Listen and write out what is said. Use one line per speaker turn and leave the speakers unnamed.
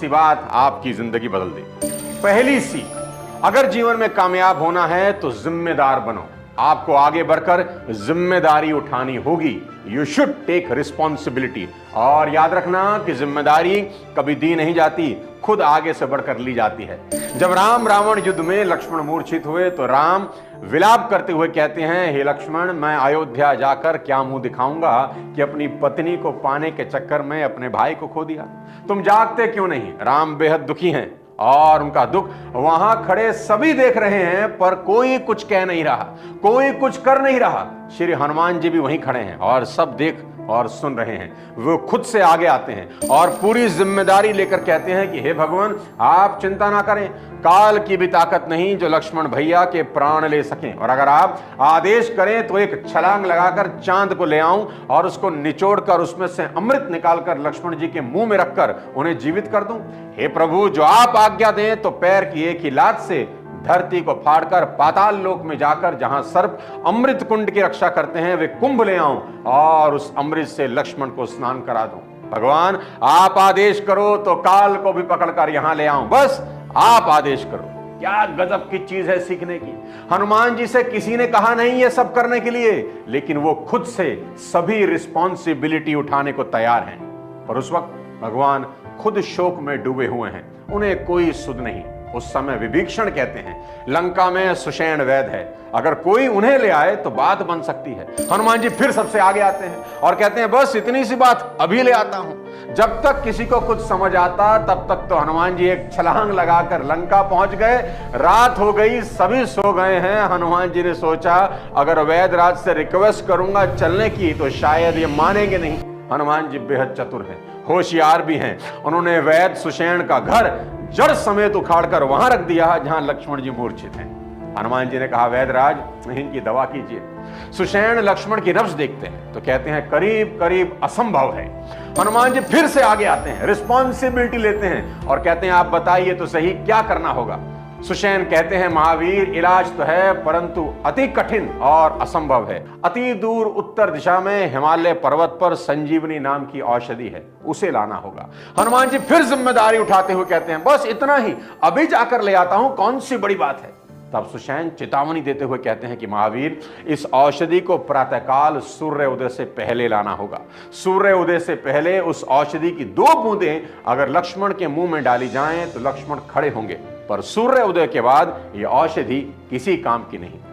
सी बात आपकी जिंदगी बदल देगी। पहली सीख, अगर जीवन में कामयाब होना है तो जिम्मेदार बनो। आपको आगे बढ़कर जिम्मेदारी उठानी होगी। You should take responsibility. और याद रखना कि जिम्मेदारी कभी दी नहीं जाती, खुद आगे से बढ़कर ली जाती है। जब राम रावण युद्ध में लक्ष्मण मूर्छित हुए तो राम विलाप करते हुए कहते हैं, हे लक्ष्मण, मैं अयोध्या जाकर क्या मुंह दिखाऊंगा कि अपनी पत्नी को पाने के चक्कर में अपने भाई को खो दिया। तुम जागते क्यों नहीं? राम बेहद दुखी हैं और उनका दुख वहां खड़े सभी देख रहे हैं, पर कोई कुछ कह नहीं रहा, कोई कुछ कर नहीं रहा। श्री हनुमान जी भी वहीं खड़े हैं और सब देख और सुन रहे हैं। वो खुद से आगे आते हैं और पूरी जिम्मेदारी लेकर कहते हैं कि हे भगवान, आप चिंता ना करें, काल की भी ताकत नहीं जो लक्ष्मण भैया के प्राण ले सकें, और अगर आप आदेश करें तो एक छलांग लगाकर चांद को ले आऊं और उसको निचोड़कर उसमें से अमृत निकालकर लक्ष्मण जी के मुंह में रखकर उन्हें जीवित कर दूं। हे प्रभु, जो आप आज्ञा दें तो पैर की एक ही लात से धरती को फाड़कर पाताल लोक में जाकर जहां सर्प अमृत कुंड की रक्षा करते हैं वे कुंभ ले आऊं और उस अमृत से लक्ष्मण को स्नान करा दूं। भगवान, आप आदेश करो तो काल को भी पकड़कर यहां ले आऊं, बस आप आदेश करो। क्या गजब की चीज है सीखने की। हनुमान जी से किसी ने कहा नहीं ये सब करने के लिए, लेकिन वो खुद से सभी रिस्पॉन्सिबिलिटी उठाने को तैयार हैं। पर उस वक्त भगवान खुद शोक में डूबे हुए हैं, उन्हें कोई सुध नहीं। उस समय विभीषण कहते हैं, लंका में सुषेण वैद है, अगर कोई उन्हें ले आए तो बात बन सकती है। हनुमान जी फिर सबसे आगे आते हैं और कहते हैं, बस इतनी सी बात, अभी ले आता हूं। जब तक किसी को कुछ समझ आता तब तक तो हनुमान जी एक छलांग लगाकर लंका पहुंच गए। रात हो गई, सभी सो गए हैं। हनुमान जी ने सोचा, अगर वैदराज से रिक्वेस्ट करूंगा चलने की तो शायद ये मानेंगे नहीं। हनुमान जी बेहद चतुर हैं, होशियार भी हैं। उन्होंने वैद सुषेण का घर जड़ समेत उखाड़कर वहां रख दिया जहां लक्ष्मण जी मूर्छित हैं। हनुमान जी ने कहा, वैदराज, इनकी दवा कीजिए। सुषेण लक्ष्मण की नब्ज देखते हैं तो कहते हैं, करीब करीब असंभव है। हनुमान जी फिर से आगे आते हैं, रिस्पॉन्सिबिलिटी लेते हैं और कहते हैं, आप बताइए तो सही क्या करना होगा। सुषेण कहते हैं, महावीर, इलाज तो है परंतु अति कठिन और असंभव है। अति दूर उत्तर दिशा में हिमालय पर्वत पर संजीवनी नाम की औषधि है, उसे लाना होगा। हनुमान जी फिर जिम्मेदारी उठाते हुए कहते हैं, बस इतना ही, अभी जाकर ले आता हूं, कौन सी बड़ी बात है। तब सुषेण चेतावनी देते हुए कहते हैं कि महावीर, इस औषधि को प्रातःकाल सूर्य उदय से पहले लाना होगा। सूर्य उदय से पहले उस औषधि की 2 बूंदें अगर लक्ष्मण के मुंह में डाली जाएं तो लक्ष्मण खड़े होंगे, पर सूर्य उदय के बाद यह औषधि किसी काम की नहीं।